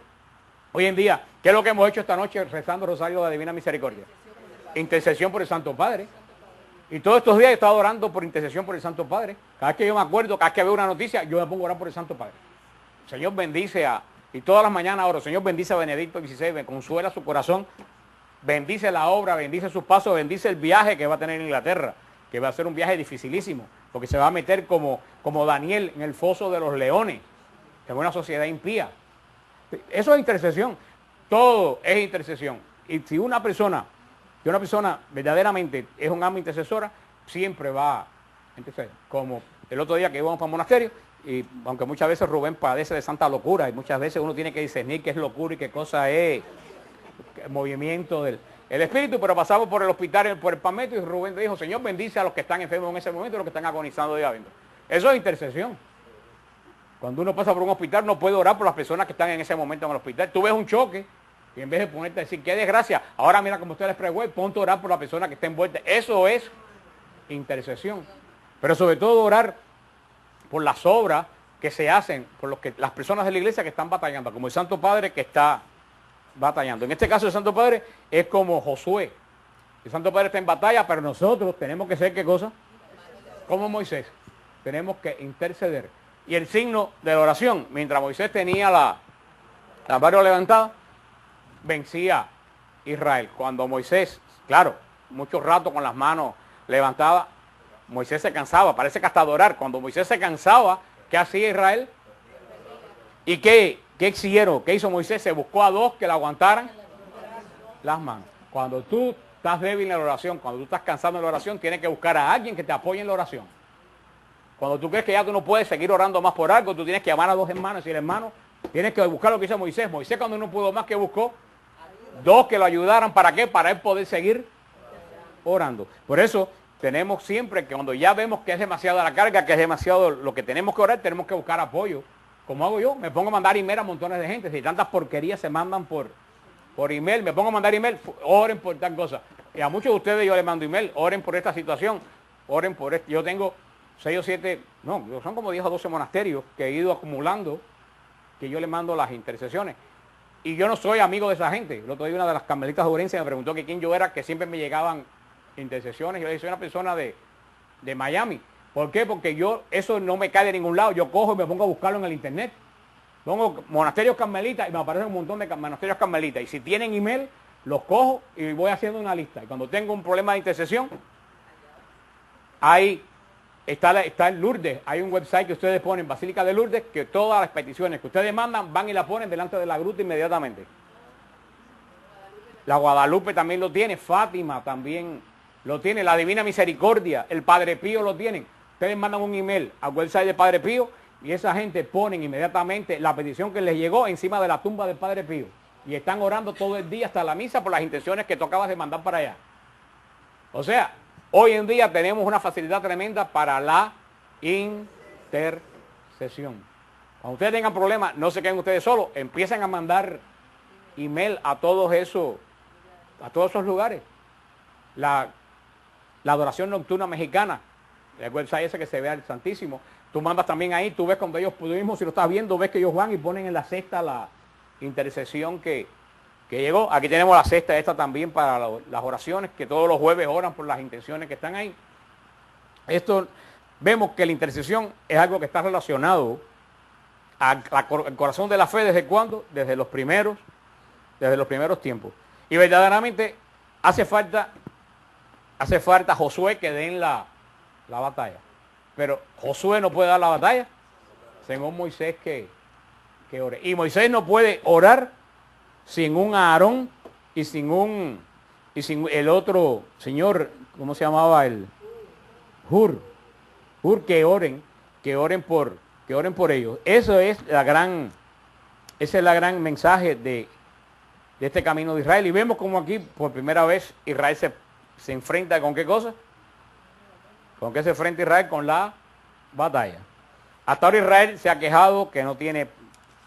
Hoy en día, ¿qué es lo que hemos hecho esta noche rezando Rosario de la Divina Misericordia? Intercesión por el Santo Padre. Y todos estos días he estado orando por intercesión por el Santo Padre. Cada vez que yo me acuerdo, cada vez que veo una noticia, yo me pongo a orar por el Santo Padre. Señor bendice y todas las mañanas oro, Señor bendice a Benedicto XVI, consuela su corazón, bendice la obra, bendice sus pasos, bendice el viaje que va a tener en Inglaterra, que va a ser un viaje dificilísimo, porque se va a meter como Daniel en el foso de los leones, en una sociedad impía. Eso es intercesión, todo es intercesión. Y si una persona verdaderamente es un alma intercesora, siempre va a interceder. Como el otro día que íbamos para el monasterio, y aunque muchas veces Rubén padece de santa locura, y muchas veces uno tiene que discernir qué es locura y qué cosa es el movimiento del espíritu, pero pasamos por el hospital, por el Palmetto, y Rubén dijo, Señor bendice a los que están enfermos en ese momento y a los que están agonizando de adentro. Eso es intercesión. Cuando uno pasa por un hospital no puede orar por las personas que están en ese momento en el hospital. Tú ves un choque y en vez de ponerte a decir, qué desgracia, ahora mira como usted les pregó, ponte a orar por la persona que está envuelta. Eso es intercesión. Pero sobre todo orar por las obras que se hacen, por las personas de la iglesia que están batallando, como el Santo Padre que está batallando. En este caso el Santo Padre es como Josué. El Santo Padre está en batalla, pero nosotros tenemos que ser, ¿qué cosa? Como Moisés. Tenemos que interceder. Y el signo de la oración, mientras Moisés tenía la mano levantada, vencía Israel. Cuando Moisés, claro, mucho rato con las manos levantadas, Moisés se cansaba, parece que hasta adorar. Cuando Moisés se cansaba, ¿qué hacía Israel? ¿Y qué hicieron? ¿Qué hizo Moisés? Se buscó a dos que le aguantaran las manos. Cuando tú estás débil en la oración, cuando tú estás cansado en la oración, tienes que buscar a alguien que te apoye en la oración. Cuando tú crees que ya tú no puedes seguir orando más por algo, tú tienes que llamar a dos hermanos y el hermano, tienes que buscar lo que hizo Moisés. Moisés cuando no pudo más, ¿qué buscó? Dos que lo ayudaran. ¿Para qué? Para él poder seguir orando. Por eso tenemos siempre que cuando ya vemos que es demasiada la carga, que es demasiado lo que tenemos que orar, tenemos que buscar apoyo. Como hago yo, me pongo a mandar email a montones de gente. Si tantas porquerías se mandan por email, me pongo a mandar email, oren por tal cosa. Y a muchos de ustedes yo les mando email, oren por esta situación, oren por esto. Yo tengo 6 o 7, no, son como 10 o 12 monasterios que he ido acumulando, que yo les mando las intercesiones. Y yo no soy amigo de esa gente. El otro día una de las carmelitas de Urense me preguntó que quién yo era, que siempre me llegaban intercesiones. Yo le dije, soy una persona de Miami. ¿Por qué? Porque eso no me cae de ningún lado. Yo cojo y me pongo a buscarlo en el internet. Pongo monasterios carmelitas y me aparecen un montón de monasterios carmelitas. Y si tienen email, los cojo y voy haciendo una lista. Y cuando tengo un problema de intercesión, ahí está el Lourdes. Hay un website que ustedes ponen, Basílica de Lourdes, que todas las peticiones que ustedes mandan van y la ponen delante de la gruta inmediatamente. La Guadalupe también lo tiene, Fátima también lo tiene, la Divina Misericordia, el Padre Pío lo tienen. Ustedes mandan un email al website del Padre Pío y esa gente ponen inmediatamente la petición que les llegó encima de la tumba del Padre Pío. Y están orando todo el día hasta la misa por las intenciones que tú acabas de mandar para allá. O sea, hoy en día tenemos una facilidad tremenda para la intercesión. Cuando ustedes tengan problemas, no se queden ustedes solos, empiecen a mandar email a todos esos lugares. la adoración nocturna mexicana, el website ese que se ve al Santísimo. Tú mandas también ahí, tú ves cuando ellos, tú mismo si lo estás viendo, ves que ellos van y ponen en la cesta la intercesión que llegó. Aquí tenemos la cesta esta también para las oraciones, que todos los jueves oran por las intenciones que están ahí. Esto, vemos que la intercesión es algo que está relacionado al corazón de la fe. ¿Desde cuándo? Desde los primeros tiempos. Y verdaderamente hace falta Josué que den la batalla. Pero Josué no puede dar la batalla, según Moisés que ore. Y Moisés no puede orar sin un Aarón y sin el otro señor, ¿cómo se llamaba? El Hur, que oren por ellos. Ese es el gran mensaje de este camino de Israel. Y vemos como aquí por primera vez Israel se enfrenta con ¿qué cosa? ¿Con qué se enfrenta Israel? Con la batalla. Hasta ahora Israel se ha quejado que no tiene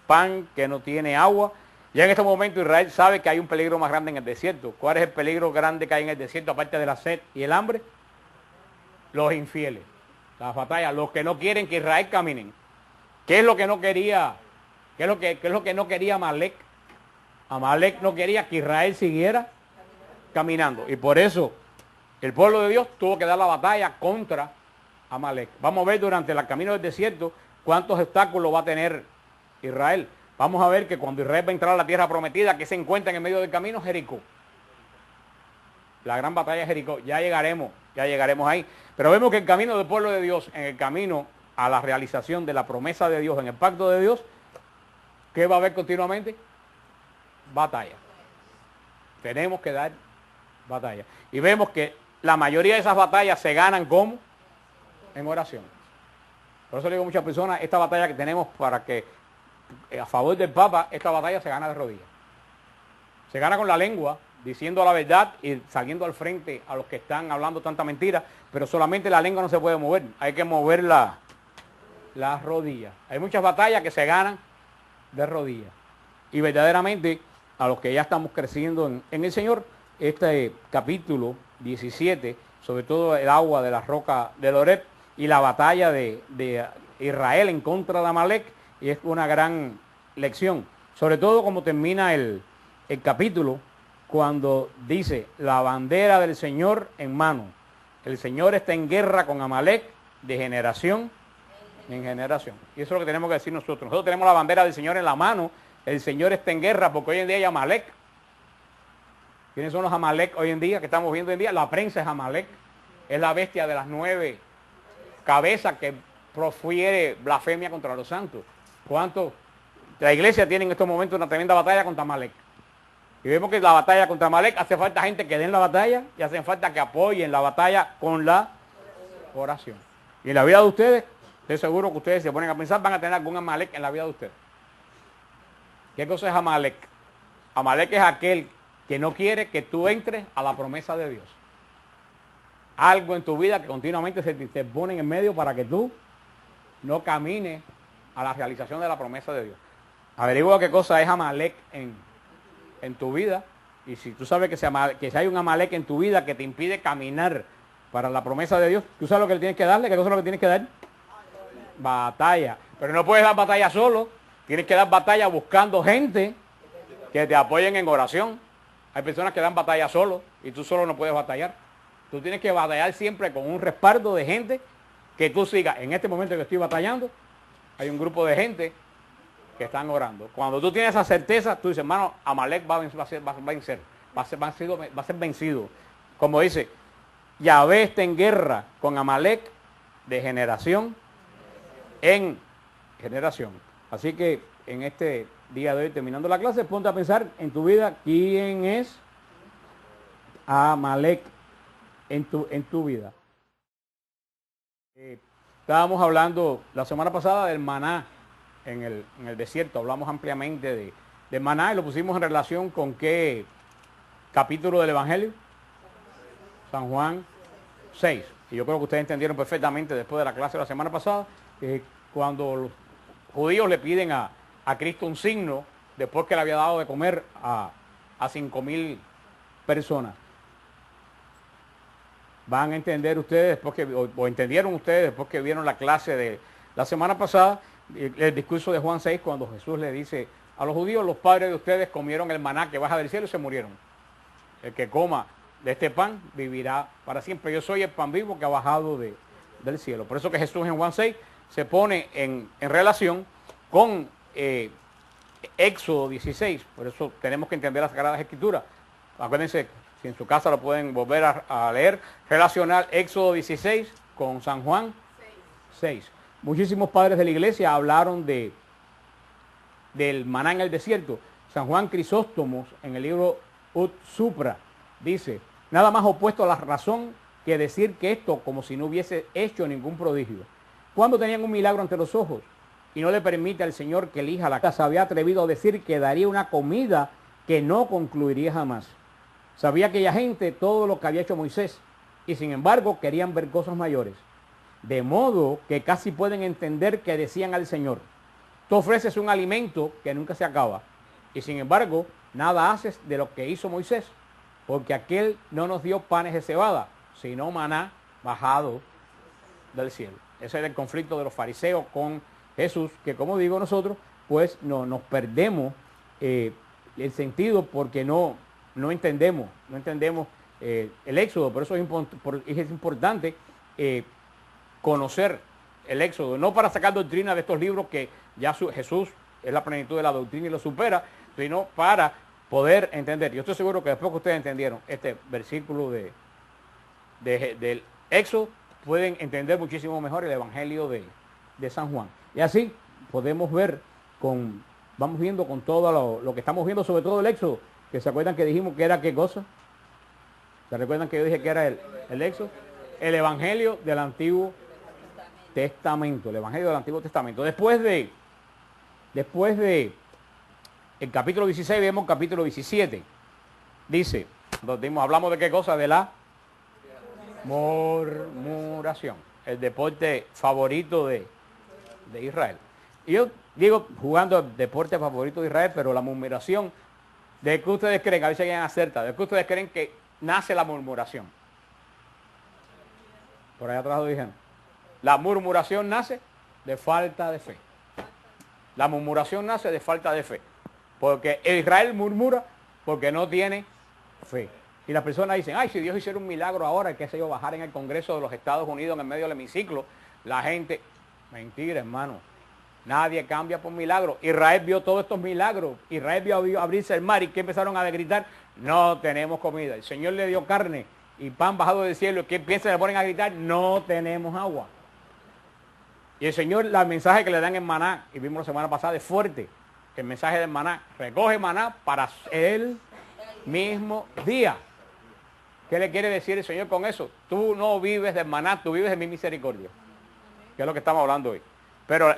pan, que no tiene agua. Ya en este momento Israel sabe que hay un peligro más grande en el desierto. ¿Cuál es el peligro grande que hay en el desierto aparte de la sed y el hambre? Los infieles, las batallas, los que no quieren que Israel caminen. ¿Qué es lo que no quería? ¿Qué es lo que no quería Amalek? Amalek no quería que Israel siguiera caminando. Y por eso el pueblo de Dios tuvo que dar la batalla contra Amalek. Vamos a ver durante el camino del desierto cuántos obstáculos va a tener Israel. Vamos a ver que cuando Israel va a entrar a la tierra prometida, que se encuentra en el medio del camino, Jericó. La gran batalla de Jericó. Ya llegaremos ahí. Pero vemos que el camino del pueblo de Dios, en el camino a la realización de la promesa de Dios, en el pacto de Dios, ¿qué va a haber continuamente? Batalla. Tenemos que dar batalla. Y vemos que la mayoría de esas batallas se ganan ¿cómo? En oración. Por eso le digo a muchas personas, esta batalla que tenemos para que, a favor del Papa, esta batalla se gana de rodillas. Se gana con la lengua, diciendo la verdad y saliendo al frente a los que están hablando tanta mentira, pero solamente la lengua no se puede mover, hay que mover las rodillas. Hay muchas batallas que se ganan de rodillas. Y verdaderamente, a los que ya estamos creciendo en el Señor, este capítulo 17, sobre todo el agua de la roca de Horeb y la batalla de Israel en contra de Amalek, y es una gran lección. Sobre todo como termina el capítulo, cuando dice, la bandera del Señor en mano. El Señor está en guerra con Amalek de generación en generación. Y eso es lo que tenemos que decir nosotros. Nosotros tenemos la bandera del Señor en la mano. El Señor está en guerra porque hoy en día hay Amalek. ¿Quiénes son los Amalek hoy en día que estamos viendo hoy en día? La prensa es Amalek. Es la bestia de las 9 cabezas que profiere blasfemia contra los santos. ¿Cuánto? La iglesia tiene en estos momentos una tremenda batalla contra Amalek. Y vemos que la batalla contra Amalek hace falta gente que den la batalla y hace falta que apoyen la batalla con la oración. Y en la vida de ustedes, estoy seguro que ustedes se ponen a pensar, van a tener algún Amalek en la vida de ustedes. ¿Qué cosa es Amalek? Amalek es aquel que no quiere que tú entres a la promesa de Dios. Algo en tu vida que continuamente se te pone en el medio para que tú no camines a la realización de la promesa de Dios. Averigua qué cosa es Amalek en tu vida, y si tú sabes que si hay un Amalek en tu vida que te impide caminar para la promesa de Dios, ¿tú sabes lo que le tienes que darle? ¿Qué cosa es lo que tienes que dar? Batalla. Pero no puedes dar batalla solo, tienes que dar batalla buscando gente que te apoyen en oración. Hay personas que dan batalla solo y tú solo no puedes batallar. Tú tienes que batallar siempre con un respaldo de gente que tú sigas. En este momento que estoy batallando, hay un grupo de gente que están orando. Cuando tú tienes esa certeza, tú dices, hermano, Amalek va a ser vencido. Como dice, Yahvé está en guerra con Amalek de generación en generación. Así que en este día de hoy, terminando la clase, ponte a pensar en tu vida, ¿quién es Amalek en tu vida? Estábamos hablando la semana pasada del maná en el desierto, hablamos ampliamente de maná y lo pusimos en relación con qué capítulo del Evangelio, San Juan 6. Y yo creo que ustedes entendieron perfectamente después de la clase de la semana pasada, que cuando los judíos le piden a Cristo un signo, después que le había dado de comer a 5,000 personas. van a entender ustedes, o entendieron ustedes después que vieron la clase de la semana pasada, el discurso de Juan 6, cuando Jesús le dice a los judíos, los padres de ustedes comieron el maná que baja del cielo y se murieron. El que coma de este pan vivirá para siempre. Yo soy el pan vivo que ha bajado del cielo. Por eso que Jesús en Juan 6 se pone en relación con Éxodo 16. Por eso tenemos que entender las Sagradas Escrituras. Acuérdense, si en su casa lo pueden volver a leer, relacionar Éxodo 16 con San Juan 6. Muchísimos padres de la iglesia hablaron del maná en el desierto. San Juan Crisóstomo, en el libro Ut Supra, dice, nada más opuesto a la razón que decir que esto como si no hubiese hecho ningún prodigio. Cuando tenían un milagro ante los ojos y no le permite al Señor que elija la casa, había atrevido a decir que daría una comida que no concluiría jamás. Sabía aquella gente todo lo que había hecho Moisés y sin embargo querían ver cosas mayores. De modo que casi pueden entender que decían al Señor, tú ofreces un alimento que nunca se acaba y sin embargo nada haces de lo que hizo Moisés, porque aquel no nos dio panes de cebada, sino maná bajado del cielo. Ese es el conflicto de los fariseos con Jesús, que como digo nosotros, pues nos perdemos el sentido porque no entendemos el Éxodo. Por eso es importante conocer el Éxodo, no para sacar doctrina de estos libros que ya Jesús es la plenitud de la doctrina y lo supera, sino para poder entender. Yo estoy seguro que después que ustedes entendieron este versículo del Éxodo, pueden entender muchísimo mejor el Evangelio de San Juan. Y así podemos ver, vamos viendo con todo lo que estamos viendo, sobre todo el Éxodo, que se acuerdan que dijimos que era qué cosa. ¿Se recuerdan que yo dije que era el Éxodo? El Evangelio del Antiguo Testamento, el Evangelio del Antiguo Testamento. Después de el capítulo 16, vemos el capítulo 17. Dice, hablamos de qué cosa, de la murmuración, el deporte favorito de Israel. Y yo digo, jugando el deporte favorito de Israel, pero la murmuración, ¿de qué ustedes creen? A ver si alguien acerta. ¿De qué ustedes creen que nace la murmuración? Por allá atrás lo dijeron. La murmuración nace de falta de fe. La murmuración nace de falta de fe. Porque Israel murmura porque no tiene fe. Y las personas dicen, ay, si Dios hiciera un milagro ahora, qué sé yo, bajar en el Congreso de los Estados Unidos en el medio del hemiciclo, la gente, mentira, hermano. Nadie cambia por milagro. Israel vio todos estos milagros. Israel vio abrirse el mar y que empezaron a gritar, no tenemos comida. El Señor le dio carne y pan bajado del cielo. ¿Qué piensan? Le ponen a gritar, no tenemos agua. Y el Señor, el mensaje que le dan en maná, y vimos la semana pasada, es fuerte. El mensaje del maná, recoge maná para el mismo día. ¿Qué le quiere decir el Señor con eso? Tú no vives del maná, tú vives de mi misericordia. Que es lo que estamos hablando hoy. Pero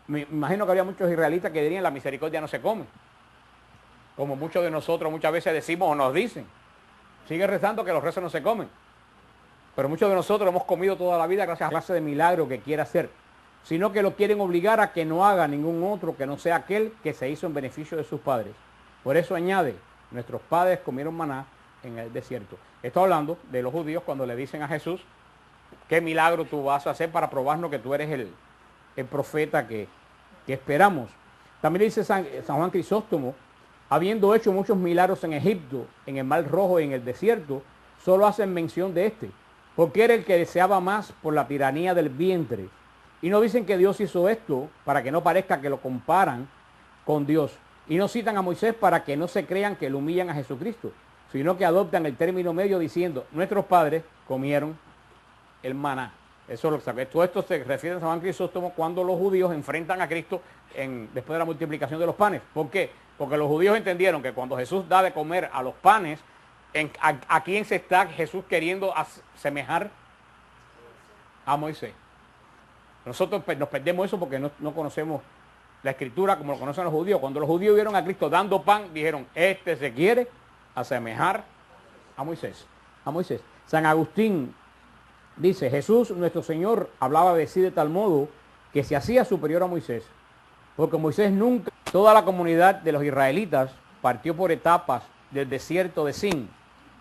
me imagino que había muchos israelitas que dirían la misericordia no se come. Como muchos de nosotros muchas veces decimos o nos dicen. Sigue rezando que los rezos no se comen. Pero muchos de nosotros hemos comido toda la vida gracias a la clase de milagro que quiere hacer. Sino que lo quieren obligar a que no haga ningún otro que no sea aquel que se hizo en beneficio de sus padres. Por eso añade, nuestros padres comieron maná en el desierto. Estoy hablando de los judíos cuando le dicen a Jesús, ¿qué milagro tú vas a hacer para probarnos que tú eres el profeta que esperamos? También dice San Juan Crisóstomo, habiendo hecho muchos milagros en Egipto, en el Mar Rojo y en el desierto, solo hacen mención de este, porque era el que deseaba más por la tiranía del vientre. Y no dicen que Dios hizo esto para que no parezca que lo comparan con Dios. Y no citan a Moisés para que no se crean que lo humillan a Jesucristo, sino que adoptan el término medio diciendo, nuestros padres comieron el maná. Eso es lo que sabe. Todo esto se refiere a San Juan Crisóstomo cuando los judíos enfrentan a Cristo después de la multiplicación de los panes. ¿Por qué? Porque los judíos entendieron que cuando Jesús da de comer a los panes, ¿a quién se está Jesús queriendo asemejar? A Moisés. Nosotros nos perdemos eso porque no conocemos la escritura como lo conocen los judíos. Cuando los judíos vieron a Cristo dando pan, dijeron, este se quiere asemejar a Moisés. A Moisés. San Agustín dice, Jesús nuestro Señor hablaba de sí de tal modo que se hacía superior a Moisés. Porque Moisés nunca, toda la comunidad de los israelitas partió por etapas del desierto de Sin,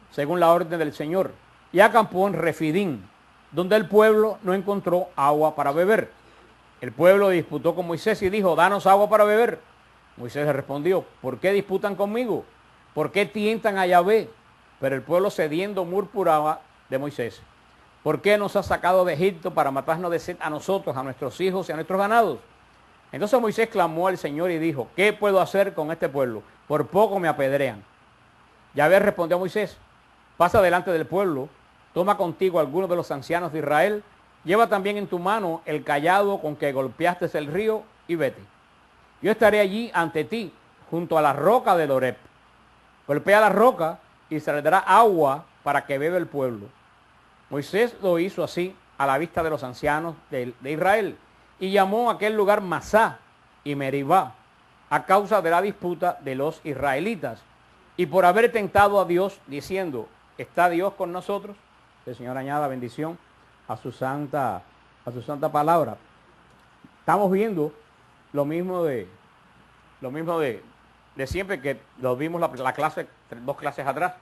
según la orden del Señor. y acampó en Refidín, donde el pueblo no encontró agua para beber. El pueblo disputó con Moisés y dijo, danos agua para beber. Moisés le respondió, ¿por qué disputan conmigo? ¿Por qué tientan a Yahvé? Pero el pueblo cediendo murmuraba de Moisés, ¿por qué nos has sacado de Egipto para matarnos de sed a nosotros, a nuestros hijos y a nuestros ganados? Entonces Moisés clamó al Señor y dijo, ¿qué puedo hacer con este pueblo? Por poco me apedrean. Yahvé respondió a Moisés, pasa delante del pueblo, toma contigo a algunos de los ancianos de Israel, lleva también en tu mano el cayado con que golpeaste el río y vete. Yo estaré allí ante ti, junto a la roca del Horeb. Golpea la roca y saldrá agua para que beba el pueblo. Moisés lo hizo así a la vista de los ancianos de Israel y llamó a aquel lugar Masá y Meribá a causa de la disputa de los israelitas y por haber tentado a Dios diciendo, ¿está Dios con nosotros? El Señor añada bendición a su santa palabra. Estamos viendo lo mismo de siempre, que lo vimos la clase, 2 clases atrás.